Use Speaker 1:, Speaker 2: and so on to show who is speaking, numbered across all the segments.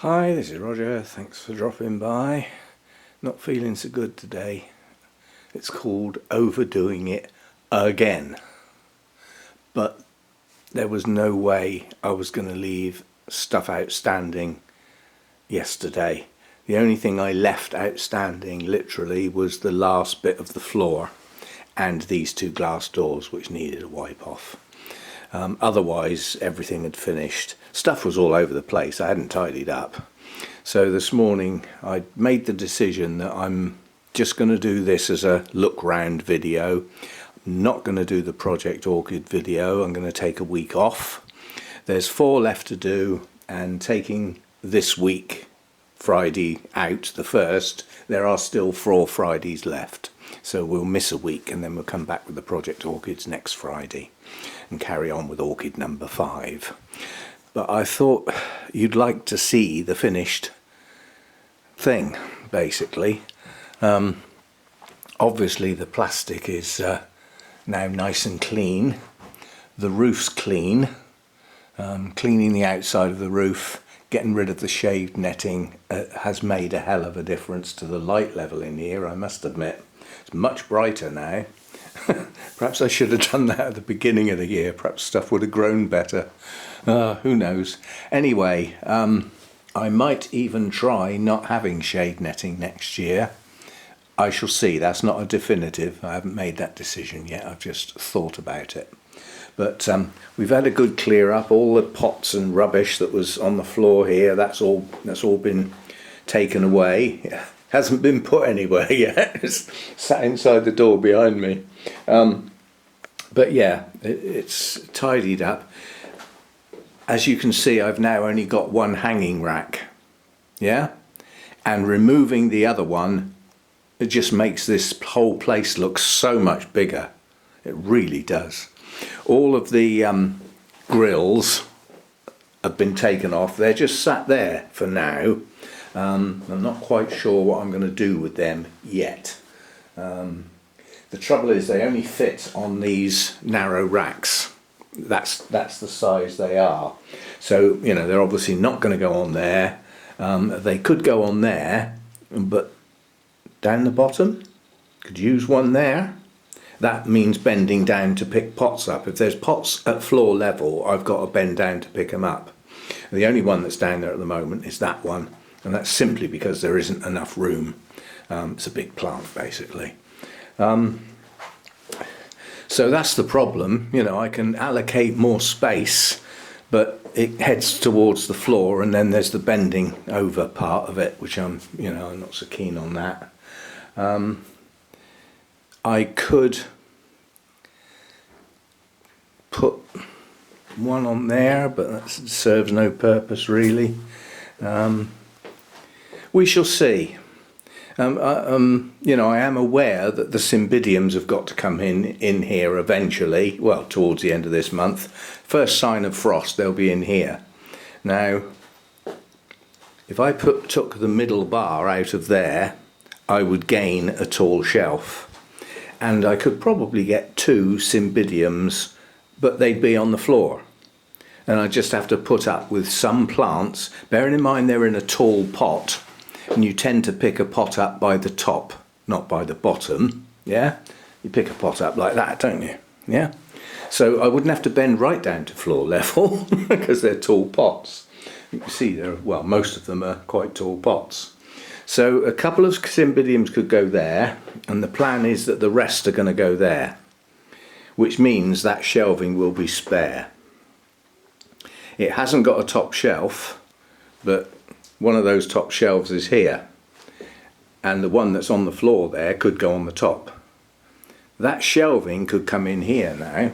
Speaker 1: Hi, this is Roger. Thanks for dropping by. Not feeling so good today. It's called overdoing it again. But there was no way I was going to leave stuff outstanding yesterday. The only thing I left outstanding literally was the last bit of the floor and these two glass doors which needed a wipe off. Otherwise everything had finished. Stuff was all over the place. I hadn't tidied up. So this morning I made the decision that I'm just going to do this as a look round video. I'm not going to do the Project Orchid video. I'm going to take a week off. There's 4 left to do, and taking this week Friday out, the first, there are still 4 Fridays left. So we'll miss a week and then we'll come back with the Project Orchids next Friday and carry on with Orchid number 5. But I thought you'd like to see the finished thing, basically. Obviously the plastic is now nice and clean. The roof's clean. Cleaning the outside of the roof, getting rid of the shaved netting has made a hell of a difference to the light level in here, I must admit. It's much brighter now. Perhaps I should have done that at the beginning of the year. Perhaps stuff would have grown better. Who knows? Anyway, I might even try not having shade netting next year. I shall see. That's not a definitive. I haven't made that decision yet. I've just thought about it. But we've had a good clear up. All the pots and rubbish that was on the floor here, that's all been taken away. It hasn't been put anywhere yet. It's sat inside the door behind me. But yeah, it's tidied up. As you can see, I've now only got one hanging rack. Yeah? And removing the other one, it just makes this whole place look so much bigger. It really does. All of the grills have been taken off. They're just sat there for now. I'm not quite sure what I'm going to do with them yet. The trouble is they only fit on these narrow racks. That's the size they are. So, you know, they're obviously not going to go on there. They could go on there, but down the bottom, could use one there. That means bending down to pick pots up. If there's pots at floor level, I've got to bend down to pick them up. The only one that's down there at the moment is that one, and that's simply because there isn't enough room. It's a big plant, basically. So that's the problem. You know, I can allocate more space, but it heads towards the floor, and then there's the bending over part of it, which I'm not so keen on that. I could put one on there, but that serves no purpose really. We shall see. I am aware that the cymbidiums have got to come in here eventually, well, towards the end of this month. First sign of frost, they'll be in here. Now, if I took the middle bar out of there, I would gain a tall shelf. And I could probably get 2 cymbidiums, but they'd be on the floor. And I just have to put up with some plants, bearing in mind they're in a tall pot, and you tend to pick a pot up by the top, not by the bottom. Yeah, you pick a pot up like that, don't you? Yeah. So I wouldn't have to bend right down to floor level because they're tall pots. You can see most of them are quite tall pots. So a couple of cymbidiums could go there, and the plan is that the rest are going to go there, which means that shelving will be spare. It hasn't got a top shelf, but one of those top shelves is here, and the one that's on the floor there could go on the top. That shelving could come in here now.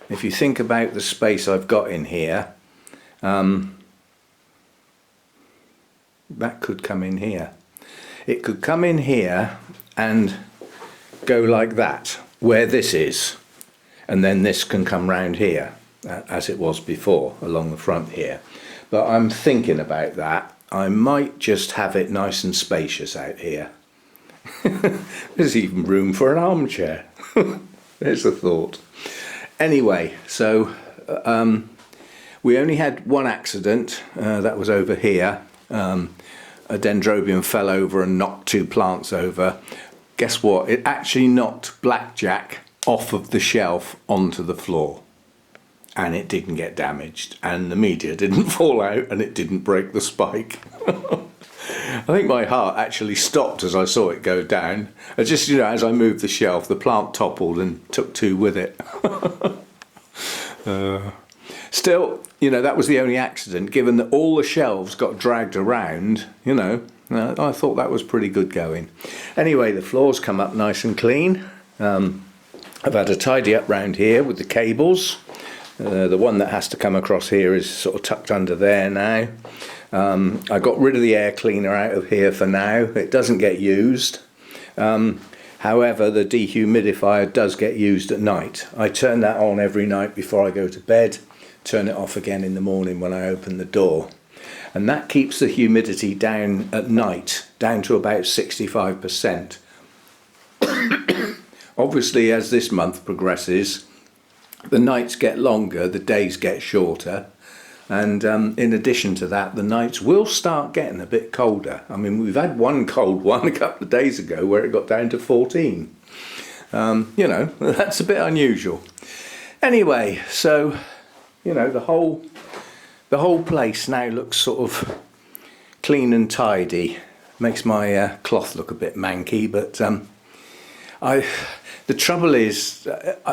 Speaker 1: If you think about the space I've got in here, that could come in here. It could come in here and go like that, where this is, and then this can come round here, as it was before, along the front here. But I'm thinking about that. I might just have it nice and spacious out here. There's even room for an armchair. There's a thought. Anyway, so We only had one accident, that was over here. A dendrobium fell over and knocked 2 plants over. Guess what? It actually knocked Blackjack off of the shelf onto the floor. And it didn't get damaged. And the media didn't fall out and it didn't break the spike. I think my heart actually stopped as I saw it go down. I just, as I moved the shelf, the plant toppled and took 2 with it. Still, that was the only accident, given that all the shelves got dragged around, I thought that was pretty good going. Anyway, the floor's come up nice and clean. I've had a tidy up round here with the cables. The one that has to come across here is sort of tucked under there now. I got rid of the air cleaner out of here for now. It doesn't get used. However, the dehumidifier does get used at night. I turn that on every night before I go to bed, turn it off again in the morning when I open the door. And that keeps the humidity down at night, down to about 65%. Obviously, as this month progresses, the nights get longer, the days get shorter. And in addition to that, the nights will start getting a bit colder. I mean, we've had one cold one a couple of days ago where it got down to 14. That's a bit unusual. Anyway, so, the whole place now looks sort of clean and tidy. Makes my cloth look a bit manky, but the trouble is,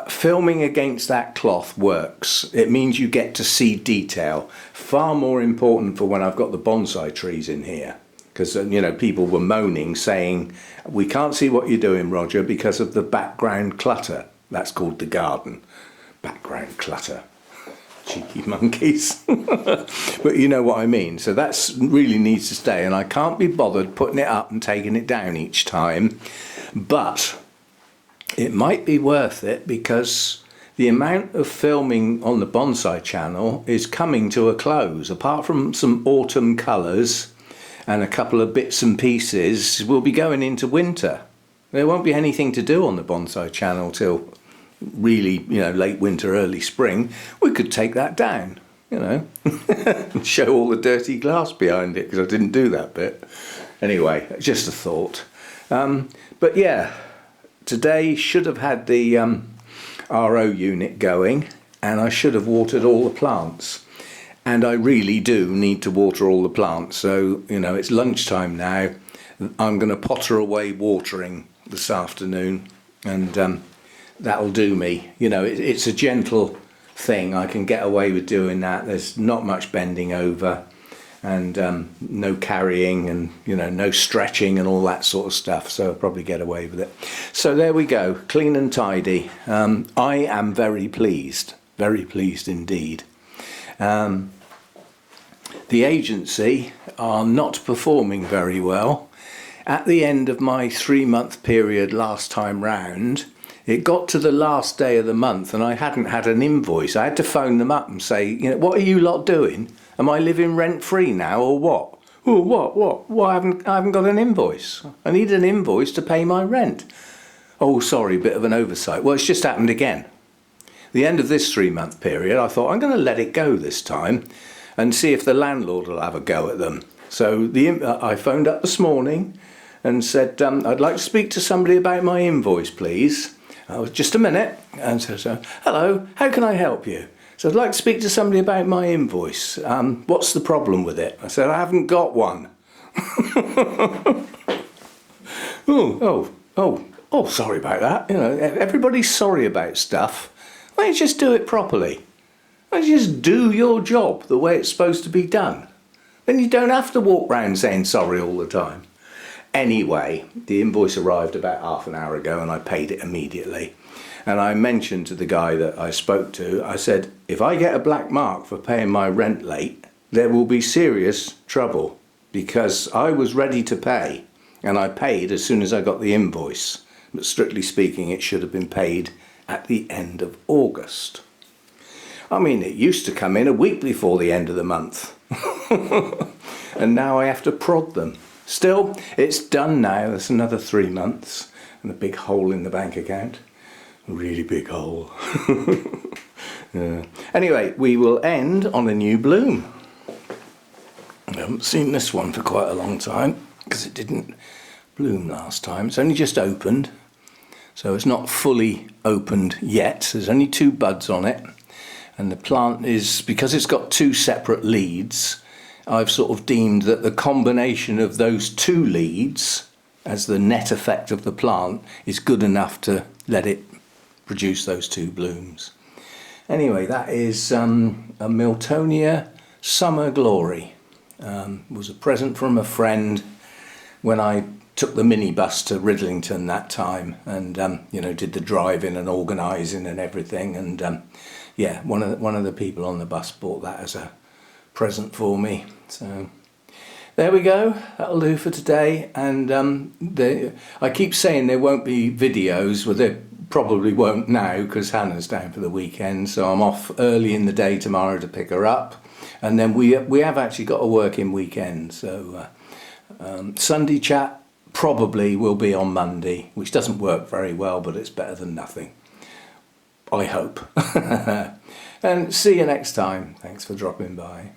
Speaker 1: filming against that cloth works. It means you get to see detail. Far more important for when I've got the bonsai trees in here. Because, people were moaning, saying, we can't see what you're doing, Roger, because of the background clutter. That's called the garden. Background clutter. Cheeky monkeys. But you know what I mean. So that really needs to stay. And I can't be bothered putting it up and taking it down each time. But it might be worth it because the amount of filming on the bonsai channel is coming to a close. Apart from some autumn colours and a couple of bits and pieces, we'll be going into winter. There won't be anything to do on the bonsai channel till really, late winter, early spring. We could take that down, and show all the dirty glass behind it, because I didn't do that bit. Anyway, just a thought. But yeah. Today should have had the RO unit going, and I should have watered all the plants. And I really do need to water all the plants. So, it's lunchtime now. I'm going to potter away watering this afternoon, and that'll do me. It's a gentle thing. I can get away with doing that. There's not much bending over. And no carrying and, no stretching and all that sort of stuff. So I'll probably get away with it. So there we go, clean and tidy. I am very pleased indeed. The agency are not performing very well. At the end of my 3-month period last time round, it got to the last day of the month and I hadn't had an invoice. I had to phone them up and say, what are you lot doing? Am I living rent-free now or what? Oh, what? Well, I haven't got an invoice. I need an invoice to pay my rent. Oh, sorry, bit of an oversight. Well, it's just happened again. The end of this 3-month period, I thought, I'm going to let it go this time and see if the landlord will have a go at them. So I phoned up this morning and said, I'd like to speak to somebody about my invoice, please. Just a minute. And so, hello, how can I help you? So I'd like to speak to somebody about my invoice. What's the problem with it? I said, I haven't got one. Oh, sorry about that. Everybody's sorry about stuff. Why don't you just do it properly? Why don't you just do your job the way it's supposed to be done? Then you don't have to walk round saying sorry all the time. Anyway, the invoice arrived about half an hour ago and I paid it immediately. And I mentioned to the guy that I spoke to, I said, if I get a black mark for paying my rent late, there will be serious trouble because I was ready to pay and I paid as soon as I got the invoice. But strictly speaking, it should have been paid at the end of August. I mean, it used to come in a week before the end of the month. And now I have to prod them. Still, it's done now. There's another 3 months and a big hole in the bank account. A really big hole. Anyway, we will end on a new bloom. I haven't seen this one for quite a long time because it didn't bloom last time. It's only just opened, so it's not fully opened yet. There's only 2 buds on it, and the plant is, because it's got 2 separate leads, I've sort of deemed that the combination of those 2 leads as the net effect of the plant is good enough to let it produce those 2 blooms. Anyway, that is a Miltonia Summer Glory. Was a present from a friend when I took the minibus to Ridlington that time, and you know, did the driving and organising and everything, and yeah, one of the people on the bus bought that as a present for me. So there we go, that'll do for today. And I keep saying there won't be videos, well, there probably won't now because Hannah's down for the weekend, so I'm off early in the day tomorrow to pick her up, and then we have actually got a working weekend, so Sunday chat probably will be on Monday, which doesn't work very well, but it's better than nothing, I hope. And see you next time. Thanks for dropping by.